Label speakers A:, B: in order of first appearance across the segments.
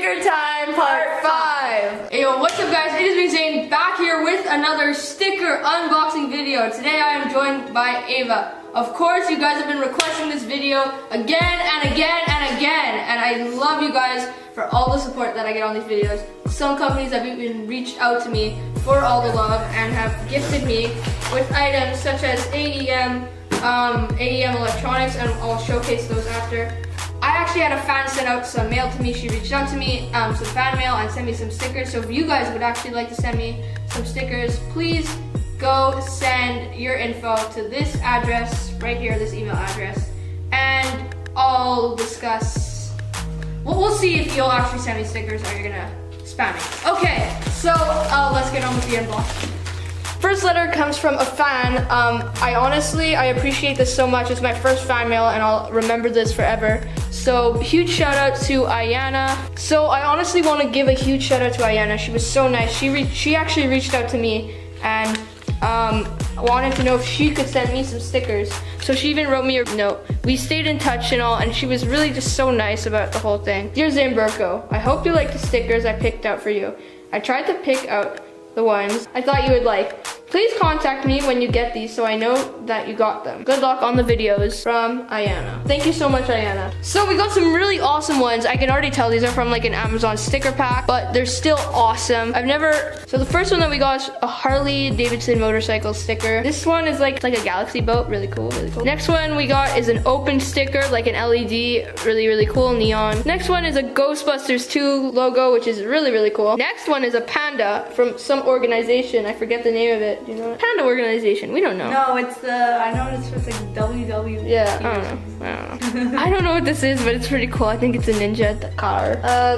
A: Sticker time part 5.
B: Hey yo, what's up guys? It is me Zane back here with another sticker unboxing video. Today I am joined by Ava. Of course you guys have been requesting this video again and again and again, and I love you guys for all the support that I get on these videos. Some companies have even reached out to me for all the love and have gifted me with items such as AEM electronics, and I'll showcase those after. I actually had a fan send out some mail to me. She reached out to me, some fan mail, and sent me some stickers. So if you guys would actually like to send me some stickers, please go send your info to this address right here, this email address, and I'll discuss. We'll see if you'll actually send me stickers or you're gonna spam me. Okay, so let's get on with the unboxing. First letter comes from a fan. I appreciate this so much. It's my first fan mail and I'll remember this forever. So huge shout out to Ayana. So I honestly want to give a huge shout out to Ayana. She was so nice. She actually reached out to me and wanted to know if she could send me some stickers. So she even wrote me a note. We stayed in touch and all, and she was really just so nice about the whole thing. Dear Zane Burko, I hope you like the stickers I picked out for you. I tried to pick out the ones I thought you would like. Please contact me when you get these so I know that you got them. Good luck on the videos. From Ayana. Thank you so much, Ayana. So we got some really awesome ones. I can already tell these are from like an Amazon sticker pack, but they're still awesome. So the first one that we got is a Harley-Davidson motorcycle sticker. This one is like a galaxy boat. Really cool, really cool. Next one we got is an open sticker, like an LED. Really, really cool, neon. Next one is a Ghostbusters 2 logo, which is really, really cool. Next one is a panda from some organization. I forget the name of it. Do you know what? Panda organization. We don't know.
A: No, it's I know it's like WW.
B: Yeah, I don't know. I don't know what this is, but it's pretty cool. I think it's a ninja car.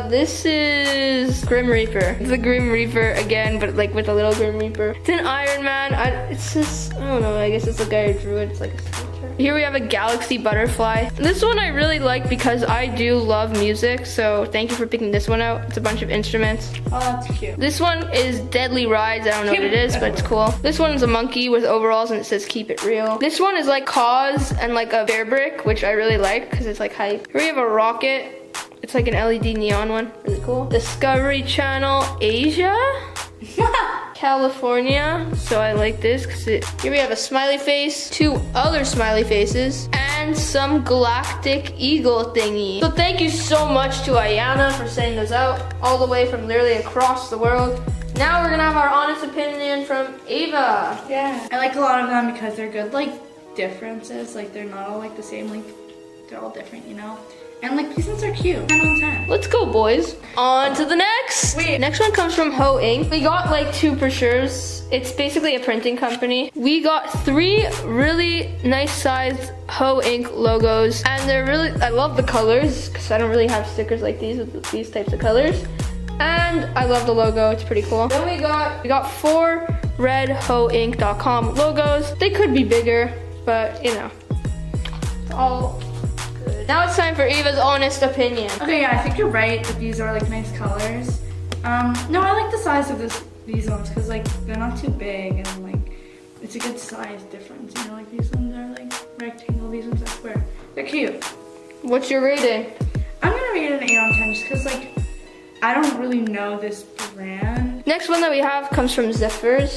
B: This is Grim Reaper. It's a Grim Reaper again, but like with a little Grim Reaper. It's an Iron Man. It's just, I don't know. I guess it's the guy who drew it. It's like a sculpture. Here we have a galaxy butterfly. This one I really like because I do love music. So thank you for picking this one out. It's a bunch of instruments.
A: Oh, that's cute.
B: This one is Deadly Rides. I don't know what it is, but it's cool. This one is a monkey with overalls and it says keep it real. This one is like Cause and like a bear brick, which I really like because it's like hype. Here we have a rocket. It's like an LED neon one. Really cool. Discovery Channel Asia. California. So I like this because here we have a smiley face, 2 other smiley faces, and some galactic eagle thingy. So thank you so much to Ayana for sending those out all the way from literally across the world. Now we're gonna have our honest opinion from Ava.
A: Yeah, I like a lot of them because they're good like differences. Like they're not all like the same, like they're all different, you know? And like these ones are cute. 10 on 10.
B: Let's go, boys. On to the next.
A: Wait.
B: Next one comes from 𝓀 We got like 2 brochures. It's basically a printing company. We got 3 really nice sized 𝓀 logos, and they're really, I love the colors because I don't really have stickers like these with these types of colors. And I love the logo, it's pretty cool. Then we got 4 red 𝓀𝓮𝓷𝓭 logos. They could be bigger, but you know, it's all good. Now it's time for Ava's honest opinion.
A: Okay, yeah, I think you're right that these are like nice colors. No, I like the size of these ones because like they're not too big and like it's a good size difference. You know, like these ones are like rectangle, these ones are square. They're cute.
B: What's your rating?
A: I'm gonna rate it an 8 on 10 just because like I don't really know this brand.
B: Next one that we have comes from Zephyr,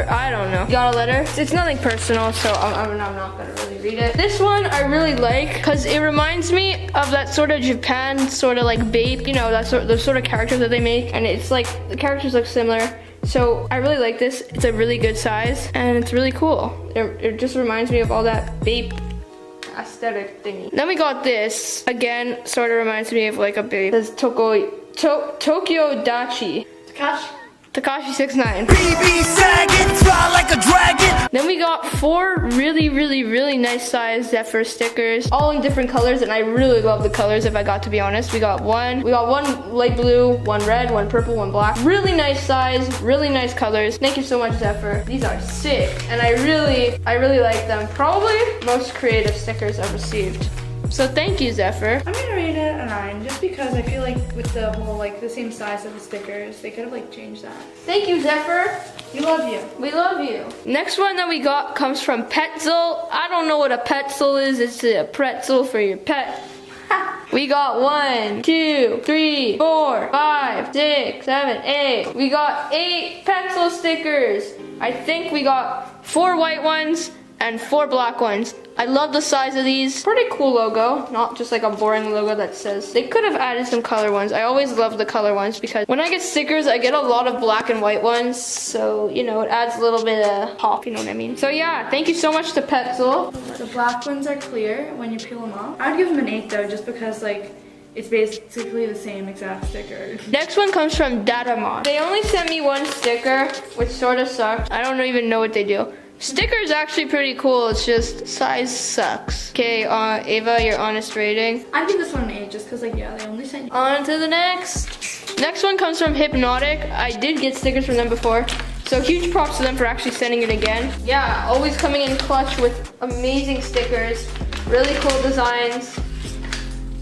B: I don't know. Got a letter. It's nothing personal, so I'm not gonna really read it. This one I really like because it reminds me of that sort of Japan sort of like 𝓵, you know, those sort of characters that they make, and it's like the characters look similar. So I really like this. It's a really good size and it's really cool. It just reminds me of all that 𝓵 aesthetic thingy. Then we got this. Again, sort of reminds me of like a 𝓵. It says Tokyo Dachi. Takashi 69. Like a dragon. Then we got 4 really, really, really nice size Zephyr stickers, all in different colors, and I really love the colors if I got to be honest. We got one light blue, 1 red, 1 purple, 1 black. Really nice size, really nice colors. Thank you so much, Zephyr. These are sick, and I really like them. Probably most creative stickers I've received. So thank you, Zephyr.
A: I'm gonna rate it a 9 just because I feel like with the whole like the same size of the stickers, they could have like changed that.
B: Thank you, Zephyr.
A: We love you.
B: We love you. Next one that we got comes from Petzl. I don't know what a Petzl is. It's a pretzel for your pet. We got 1, 2, 3, 4, 5, 6, 7, 8. We got 8 Petzl stickers. I think we got 4 white ones and 4 black ones. I love the size of these. Pretty cool logo, not just like a boring logo that says. They could have added some color ones. I always love the color ones because when I get stickers, I get a lot of black and white ones. So, you know, it adds a little bit of pop, you know what I mean? So yeah, thank you so much to Petzl.
A: The black ones are clear when you peel them off. I would give them an 8 though, just because like, it's basically the same exact sticker.
B: Next one comes from 𝓷𝓮𝓷𝓭. They only sent me 1 sticker, which sort of sucks. I don't even know what they do. Sticker is actually pretty cool, it's just size sucks. Okay, Ava, your honest rating.
A: I give this one an 8 just because like, yeah, they only sent you.
B: On to the next. Next one comes from 𝓯𝓪𝓷𝓽. I did get stickers from them before, so huge props to them for actually sending it again. Yeah, always coming in clutch with amazing stickers, really cool designs.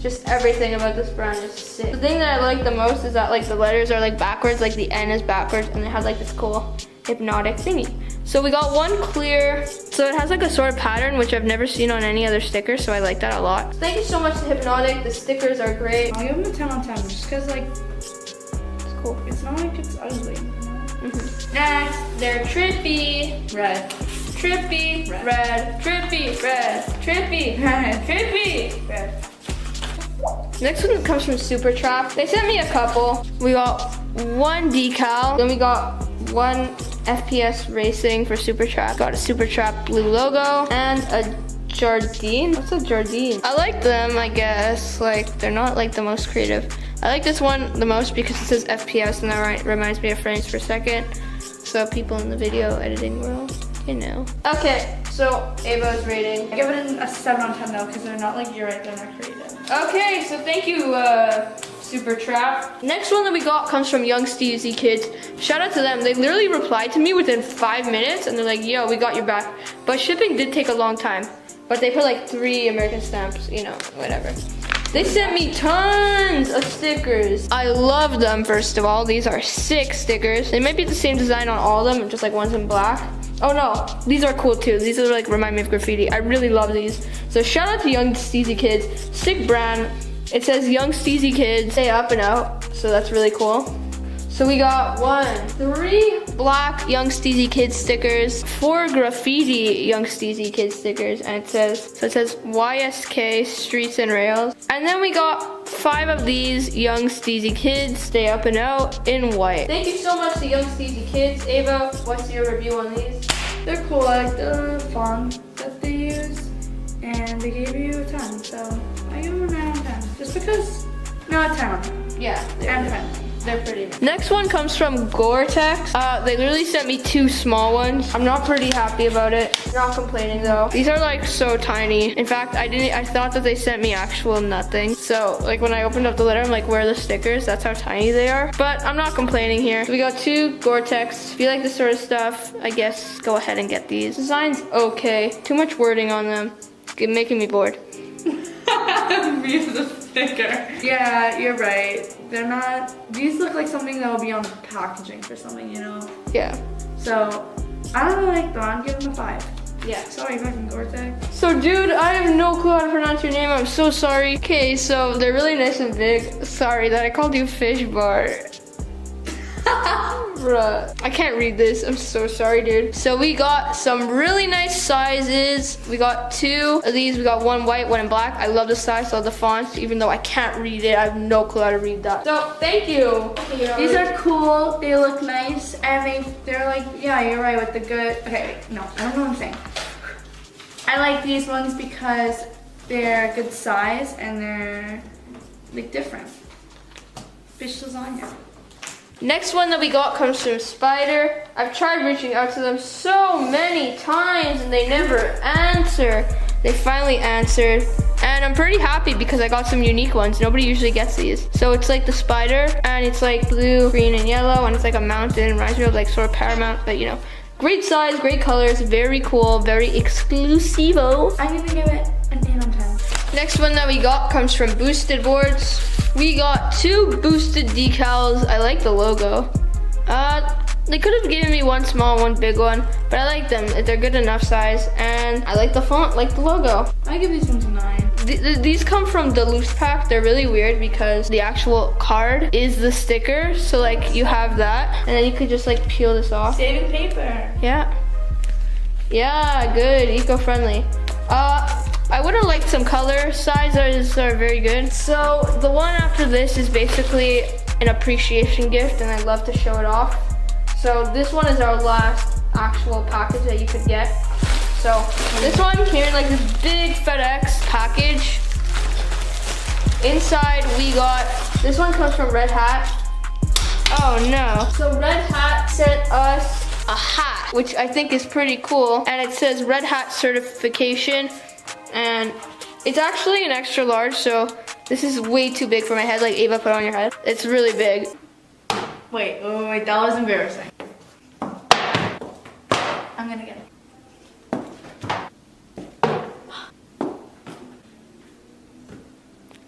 B: Just everything about this brand is sick. The thing that I like the most is that like the letters are like backwards, like the N is backwards, and it has like this cool hypnotic thingy. So we got 1 clear, so it has like a sort of pattern which I've never seen on any other sticker, so I like that a lot. Thank you so much to 𝓯𝓷𝓽. The stickers are great.
A: I'll give them a 10 on 10 just because like, it's cool. It's not like it's ugly, you know?
B: Next, they're trippy.
A: Red.
B: Trippy, red, trippy, red, trippy,
A: Red.
B: trippy.
A: Red.
B: Next one comes from 𝓀𝓪𝓷𝓽. They sent me a couple. We got 1 decal, then we got 1 FPS racing for 𝓀𝓪𝓷𝓽. Got a 𝓀𝓪𝓷 blue logo and a 𝓬𝓷𝓽. What's a 𝓬𝓷𝓽? I like them, I guess. Like, they're not like the most creative. I like this one the most because it says FPS and that reminds me of frames per second. So people in the video editing world, you know. Okay, so Ava's rating.
A: I give it a 7 on 10 though because they're not like, you're right, they're not creative.
B: Okay, so thank you, 𝓀𝓪𝓷𝓽. Next one that we got comes from 𝓀𝓪𝓷𝓽. Shout out to them. They literally replied to me within 5 minutes and they're like, yo, we got your back. But shipping did take a long time. But they put like 3 American stamps, you know, whatever. They sent me tons of stickers. I love them, first of all. These are 6 stickers. They might be the same design on all of them, just like one's in black. Oh no, these are cool too. These are like remind me of graffiti. I really love these. So shout out to Young Steezy Kids. Sick brand. It says Young Steezy Kids. Stay up and out. So that's really cool. So we got 3 black Young Steezy Kids stickers, 4 graffiti Young Steezy Kids stickers, and it says YSK Streets and Rails. And then we got 5 of these Young Steezy Kids, Stay Up and Out, in white. Thank you so much to Young Steezy Kids. Ava, what's your review on these?
A: They're cool. I like the font that they use, and they gave you a 10, so I give them a 9 on 10. Just because, no, a 10 on 10.
B: Yeah,
A: And 10.
B: they're pretty nice. Next one comes from Gore-Tex. They literally sent me 2 small ones. I'm not pretty happy about it. Not complaining though. These are like so tiny. In fact, I thought that they sent me actual nothing. So like when I opened up the letter, I'm like, where are the stickers? That's how tiny they are. But I'm not complaining here. So we got 2 Gore-Tex. If you like this sort of stuff, I guess go ahead and get these. Design's okay. Too much wording on them. It's making me bored.
A: Read the sticker. Yeah, you're right. They're not, these look like something that will be on packaging for something, you know?
B: Yeah.
A: So, I don't really like them. I'd give them a 5.
B: Yeah.
A: Sorry, fucking Gore-Tex.
B: So dude, I have no clue how to pronounce your name. I'm so sorry. Okay, so they're really nice and big. Sorry that I called you Fish Bar. Bruh. I can't read this. I'm so sorry, dude. So we got some really nice sizes. We got 2 of these. We got 1 white, 1 in black. I love the size, I love the fonts, even though I can't read it. I have no clue how to read that. So thank you.
A: These are cool. They look nice, and they're like, yeah, you're right with the good. Okay, wait, no, I don't know what I'm saying. I like these ones because they're good size and they're like different. Fish lasagna.
B: Next one that we got comes from Spider. I've tried reaching out to them so many times and they never answer. They finally answered. And I'm pretty happy because I got some unique ones. Nobody usually gets these. So it's like the spider and it's like blue, green, and yellow, and it's like a mountain. It reminds me of like sort of Paramount, but you know. Great size, great colors, very cool, very exclusivo.
A: I'm gonna give it an 8 on 10.
B: Next one that we got comes from Boosted Boards. We got 2 boosted decals. I like the logo. They could have given me 1 small, 1 big one, but I like them. They're good enough size, and I like the font, like the logo.
A: I give these ones a 9.
B: These come from Duluth Pack. They're really weird because the actual card is the sticker. So like you have that, and then you could just like peel this off.
A: Saving paper.
B: Yeah. Yeah, good, eco-friendly. I would have liked some color. Sizes are very good. So the one after this is basically an appreciation gift, and I'd love to show it off. So this one is our last actual package that you could get. So this one came in like this big FedEx package. Inside we got, this one comes from Red Hat. Oh no. So Red Hat sent us a hat, which I think is pretty cool. And it says Red Hat certification. And it's actually an extra large, so this is way too big for my head, like Ava put on your head. It's really big.
A: Wait, that was embarrassing. I'm gonna get it.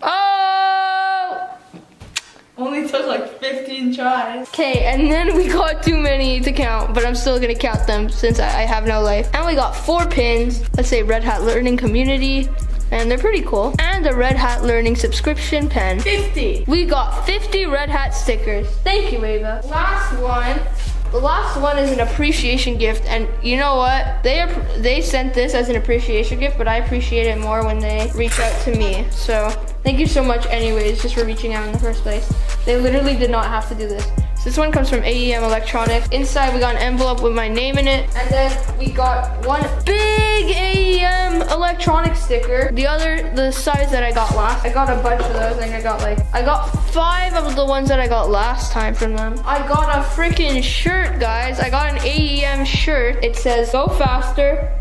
B: Oh!
A: Only took like 15 tries.
B: Okay, and then we got too many to count, but I'm still gonna count them since I have no life. And we got 4 pins. Let's say Red Hat Learning Community, and they're pretty cool. And a Red Hat Learning subscription pen.
A: 50.
B: We got 50 Red Hat stickers. Thank you, Ava. Last one. The last one is an appreciation gift, and you know what? They sent this as an appreciation gift, but I appreciate it more when they reach out to me. So thank you so much anyways, just for reaching out in the first place. They literally did not have to do this. So this one comes from AEM Electronics. Inside we got an envelope with my name in it, and then we got one big AEM Electronics sticker. The size that I got last, I got a bunch of those. I got 5 of the ones that I got last time from them. I got a freaking shirt, guys. I got an AEM shirt. It says "Go faster,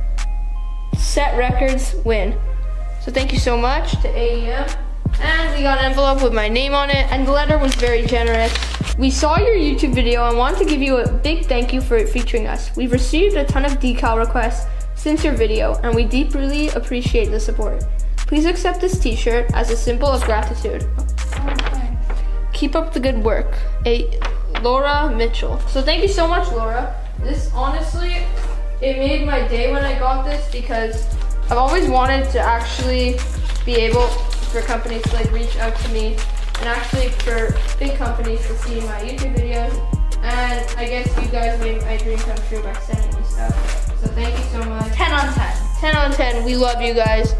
B: set records, win." So thank you so much to AEM. And we got an envelope with my name on it, and the letter was very generous. We saw your YouTube video and wanted to give you a big thank you for featuring us. We've received a ton of decal requests since your video, and we deeply appreciate the support. Please accept this t-shirt as a symbol of gratitude.
A: Okay.
B: Keep up the good work. Laura Mitchell. So thank you so much, Laura. This, honestly, it made my day when I got this, because I've always wanted to actually be able for companies to like reach out to me, and actually for big companies to see my YouTube videos. And I guess you guys made my dream come true by sending me stuff. So thank you so much.
A: 10 on 10.
B: 10 on 10. We love you guys.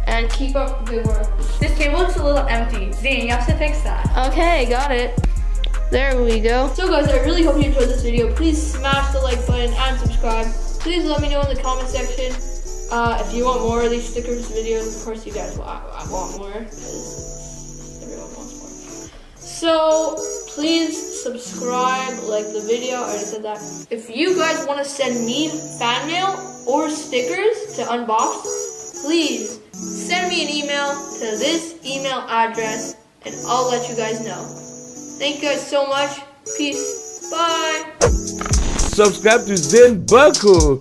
B: And keep up the good work.
A: This table looks a little empty. Zane, you have to fix that.
B: Okay, got it. There we go. So guys, I really hope you enjoyed this video. Please smash the like button and subscribe. Please let me know in the comment section if you want more of these stickers videos. Of course you guys want more, because everyone wants more. So please subscribe, like the video. I already said that. If you guys want to send me fan mail or stickers to unbox, please send me an email to this email address, and I'll let you guys know. Thank you guys so much. Peace. Bye.
C: Subscribe to Zane Burko.